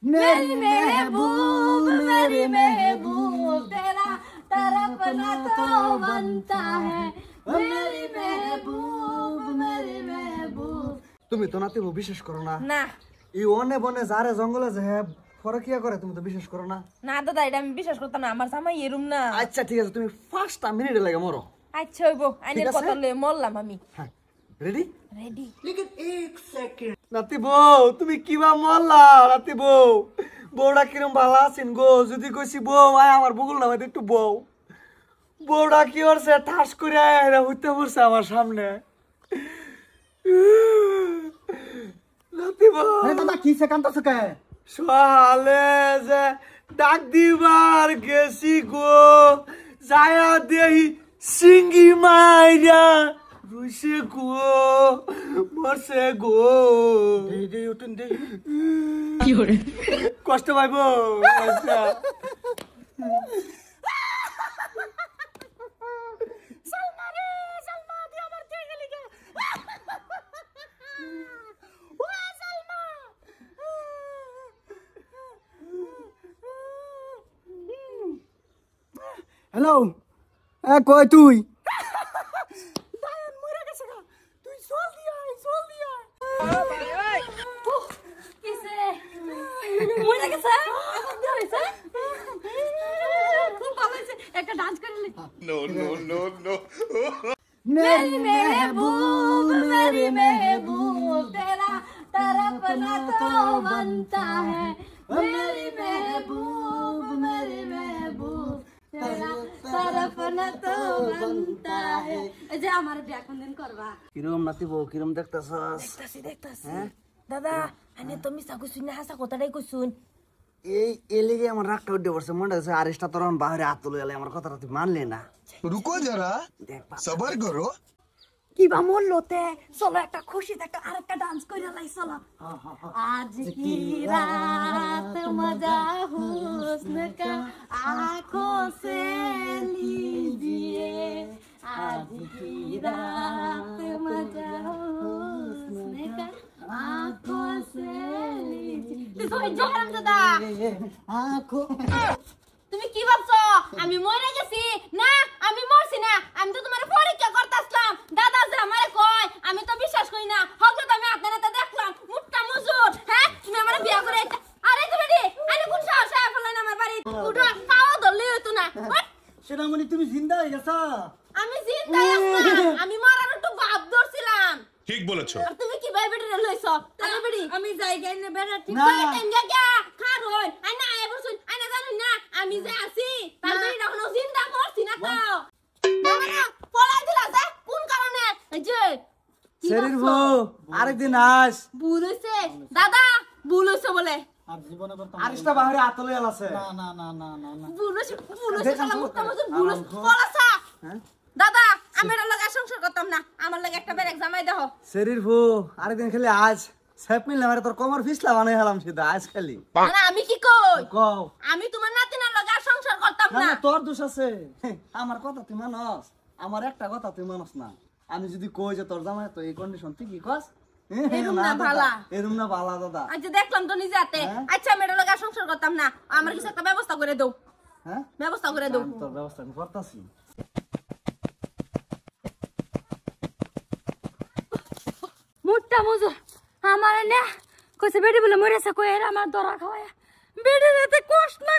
मेरी महबूब तेरा तरफ ना तो बनता है मेरी महबूब। তুমি তো নাতি বিশ্বাস করো না? না এই অনে বনে যারে জঙ্গলে যে ফরকিয়া করে তুমি তো বিশ্বাস করো না? না দাদা এটা আমি বিশ্বাস করতাম না, আমার জামাই এরুম না। আচ্ছা ঠিক আছে, তুমি 5টা মিনিটে লাগে মরো। আচ্ছা হইব, আইনের কথা লয়ে মরলাম আমি। হ্যাঁ রেডি রেডি। লেকিন 1 সেকেন্ড। নাতি বউ তুমি কিবা মরলা? নাতি বউ বউটা কিরম ভালো আছেন গো? যদি কইছি বউ আয় আমার বগুল না একটু বউ, বউটা কি করছে ঠাস করে হইতে পড়ছে আমার সামনে। নাতি বউ আরে দাদা কি সে কান্দছো কে? সকালে যে ডাক দিবার গেছি গো, যায়া দেহি সিঙ্গি মাইরা রুইছে গো, মরছে গো। দেই দেই উঠুন দেই। কি করে কষ্ট পাইবো? আচ্ছা সালমা রে সালমা দি আমার কে গেলি গে? ও সালমা হ্যালো কই তুই? দায়ন মরে গেছে গা, তুই জলদি আয় আয়। কিসে মরে গেছে? এখন কি হইছে? খুব ভালো হইছে, একটা ডান্স করে লি। No, no, no, no. मेरी महबूब तेरा तरफ ना तो बनता है मेरी महबूब तेरा तरफ ना तो बनता है। এই যে আমার বিয়া কোনদিন করবা? কিরম নাতি বউ কিরম দেখতেছস? দেখতাছি দাদা, আনে তো মিছা কইছুন না, হাসা কথাটাই কইছুন। এই এলিগে আমার রাগটা উঠে পড়ছে, মনে হচ্ছে আরেসটা তোর বাহিরে হাত তুলে গেলে আমার কথাটা তুই মানলে না। रुको जरा सबर करो। কি বা মরলোতে চলো একটা খুশি একটা আরেকটা ডান্স কইরা লাই চলো। आज की रात मजा हुस्न का आंखों से लीजिए आज की रात मजा हुस्न का आंखों से लीजिए। तो जोराम दादा আঁখো তুমি কি ভাবছো আমি মরে গেছি? না আমি মরছি না, আমি তো তোমার পরীক্ষা করতেছিলাম। দাদা যে আমারে কয় আমি তো বিশ্বাস করি না, হকলে তো আমি আপনারা দেখলাম মুট্টা মজুর। হ্যাঁ তুমি আমারে বিয়া করে আরে তুমি রে আরে কোন সাহস ফেলেন আমার বাড়ি উঠো খাওয়া ধরলে হইতো না। সেনামণি তুমি জিন্দা হয়ে গেছো? আমি জিন্দাই আছি, আমি মরার একটু ভাব ধরছিলাম। ठीक बोलेছো। আর তুমি কি ভাই বেটি লইছো? আরে বেটি আমি যাই গাই না বেটা ঠিক না। আছে কেন গা খার হই আইনা আয় বসুন আইনা জানুন না আমি যে আছি তার বেটি এখনো জিন্দা করছি না তো। না না পলাই দিলা যে কোন কারণে? এই যে শরীর বউ আরেকদিন আস। ভুল হইছে দাদা, ভুল হইছে বলে। আর জীবনে করতাম আরেসটা বাহিরে হাত তুলে গেলাছে। না না না না না না ভুল হইছে শালা মুত্তা মজুর ভুল হইছে পলাসা। দাদা আমি এর লাগা সংসার করতাম না, আমার লাগা একটা বেরেক জামাই দাও। শরীর বউ আরেকদিন খেলে আজ সেপ মিললে মারে তোর কোমর ফিসলা বানাই হলাম সিধা আজ খালি। না আমি কি কই? কও আমি তোমার নাতিনার লাগা সংসার করতাম না না। না তোর দোষ আছে। আমার কথা তুই মানস, আমার একটা কথা তুই মানস না। আমি যদি কই যে তোর জামাই তো এই কন্ডিশন তুই কি কস? এরম না ভালা। এরম না ভালা দাদা। আচ্ছা দেখলাম তো নিজে হাতে। আচ্ছা আমি এর লাগা সংসার করতাম না, আমার কিছু একটা ব্যবস্থা করে দাও। হ্যাঁ ব্যবস্থা করে দাও। আমি তোর ব্যবস্থা আমি করতাছি। মুট্টা মজুর আমার না কইছে বেডি বলে মরেছে কই এর আমার দরা খাওয়া বেডি রাতে কষ্ট না